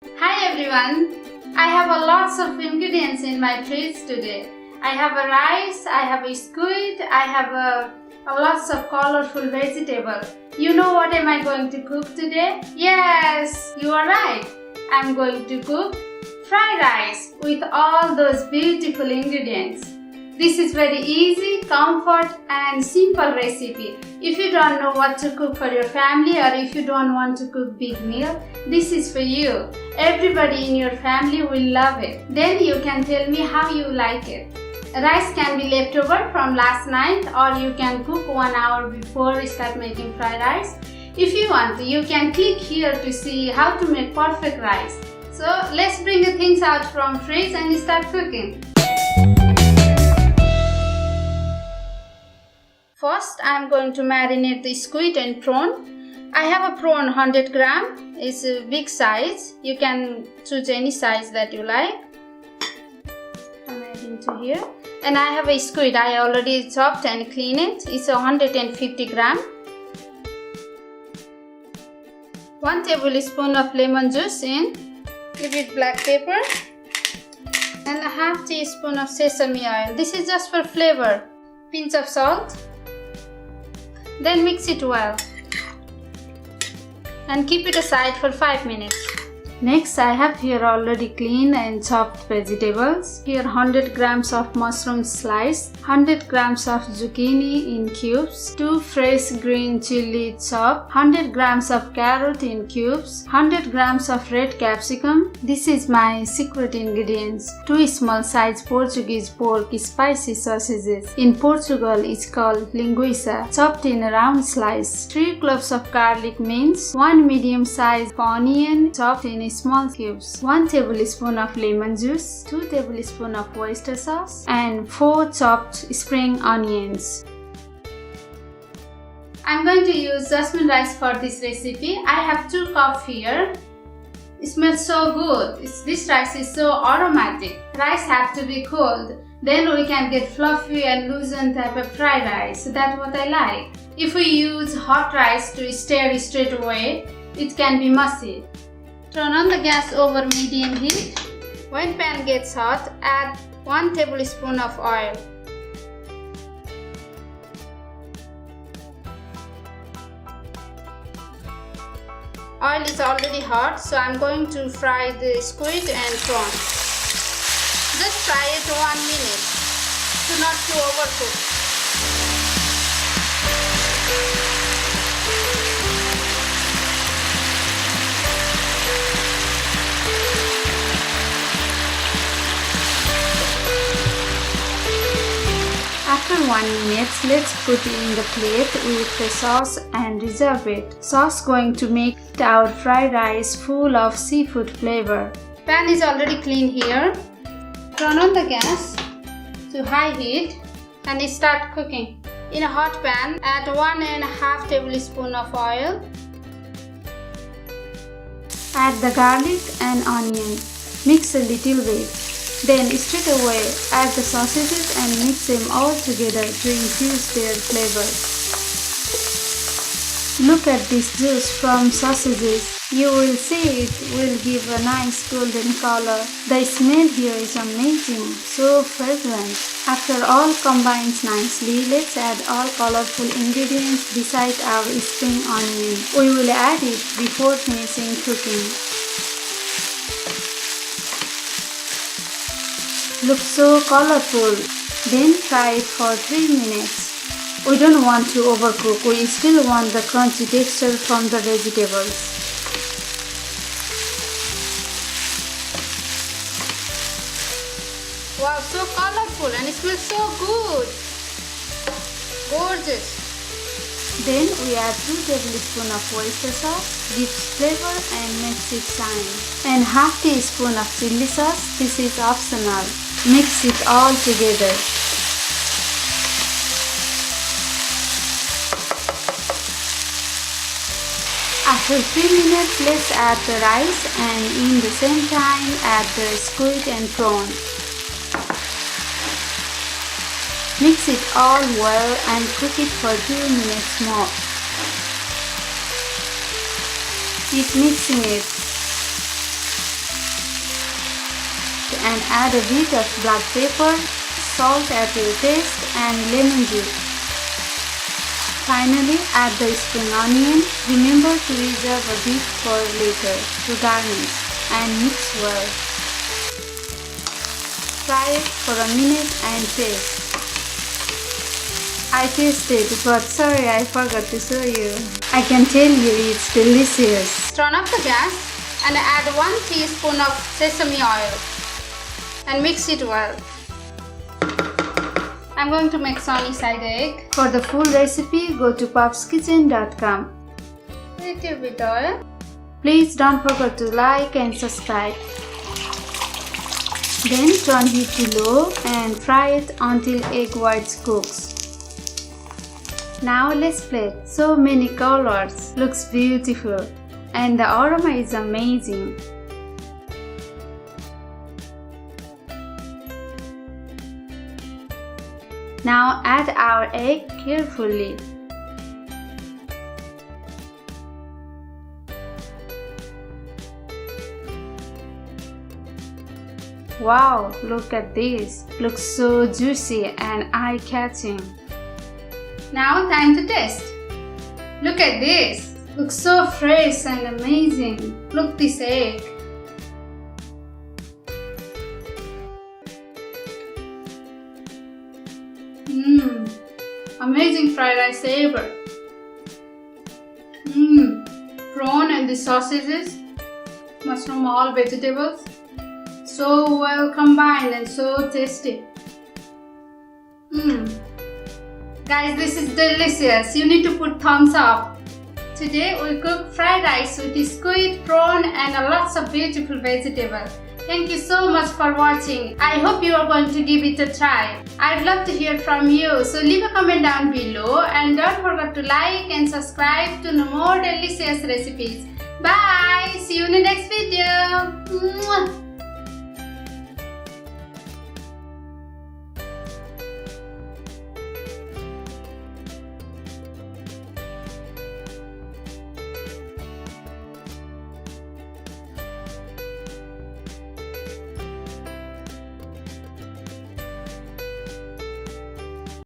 Hi everyone! I have a lots of ingredients in my fridge today. I have a rice, I have a squid, I have a lots of colorful vegetable. You know what am I going to cook today? Yes, you are right. I'm going to cook fried rice with all those beautiful ingredients. This is very easy, comfort and simple recipe. If you don't know what to cook for your family or if you don't want to cook big meal, this is for you. Everybody in your family will love it. Then you can tell me how you like it. Rice can be left over from last night or you can cook 1 hour before you start making fried rice. If you want, you can click here to see how to make perfect rice. So let's bring the things out from fridge and start cooking. First, I am going to marinate the squid and prawn. I have a prawn 100 gram. It's a big size. You can choose any size that you like. I'm adding to here. And I have a squid. I already chopped and cleaned it. It's 150 gram. 1 tablespoon of lemon juice in. Give it black pepper. And a half teaspoon of sesame oil. This is just for flavor. Pinch of salt. Then mix it well and keep it aside for 5 minutes. Next, I have here already cleaned and chopped vegetables. Here 100 grams of mushrooms sliced, 100 grams of zucchini in cubes, 2 fresh green chili chopped, 100 grams of carrot in cubes, 100 grams of red capsicum. This is my secret ingredients. 2 small size Portuguese pork spicy sausages. In Portugal, it's called linguiça, chopped in a round slice. 3 cloves of garlic minced, 1 medium sized onion chopped in small cubes, 1 tablespoon of lemon juice, 2 tablespoons of oyster sauce, and 4 chopped spring onions. I'm going to use jasmine rice for this recipe. I have 2 cups here. It smells so good. This rice is so aromatic. Rice have to be cold. Then we can get fluffy and loosened type of fried rice. So that's what I like. If we use hot rice to stir straight away, it can be mushy. Turn on the gas over medium heat. When pan gets hot, add 1 tablespoon of oil. Oil is already hot, so I'm going to fry the squid and prawn. Just fry it 1 minute, so not to overcook. After 1 minute, let's put in the plate with the sauce and reserve it. Sauce going to make our fried rice full of seafood flavor. Pan is already clean here. Turn on the gas to high heat and start cooking. In a hot pan, add 1.5 tablespoon of oil. Add the garlic and onion. Mix a little bit. Then straight away add the sausages and mix them all together to infuse their flavor. Look at this juice from sausages. You will see it will give a nice golden color. The smell here is amazing, so fragrant. After all combines nicely, let's add all colorful ingredients beside our spring onion. We will add it before finishing cooking. Looks so colorful. Then fry it for 3 minutes. We don't want to overcook. We still want the crunchy texture from the vegetables. Wow, so colorful and it smells so good. Gorgeous. Then we add 2 tablespoons of oyster sauce, gives flavor and makes it shine. And half teaspoon of chili sauce. This is optional. Mix it all together. After 3 minutes, let's add the rice and in the same time add the squid and prawn. Mix it all well and cook it for 2 minutes more. Keep mixing it. and add a bit of black pepper, salt at your taste, and lemon juice. Finally, add the spring onion. Remember to reserve a bit for later to garnish and mix well. Fry it for a minute and taste. I tasted, but sorry I forgot to show you. I can tell you it's delicious. Turn off the gas and add 1 teaspoon of sesame oil and mix it well. I'm going to make sunny side egg. For the full recipe, go to pabskitchen.com. Little bit oil. Please don't forget to like and subscribe. Then turn heat to low and fry it until egg whites cooks. Now let's plate. So many colors. Looks beautiful. And the aroma is amazing. Now add our egg carefully. Wow, look at this. Looks so juicy and eye-catching. Now time to taste. Look at this. Looks so fresh and amazing. Look this egg. Amazing fried rice ever. Prawn and the sausages, mushroom, all vegetables. So well combined and so tasty. Guys, this is delicious. You need to put thumbs up. Today we cook fried rice with squid, prawn and lots of beautiful vegetables. Thank you so much for watching. I hope you are going to give it a try. I'd love to hear from you. So leave a comment down below and don't forget to like and subscribe to know more delicious recipes. Bye! See you in the next video.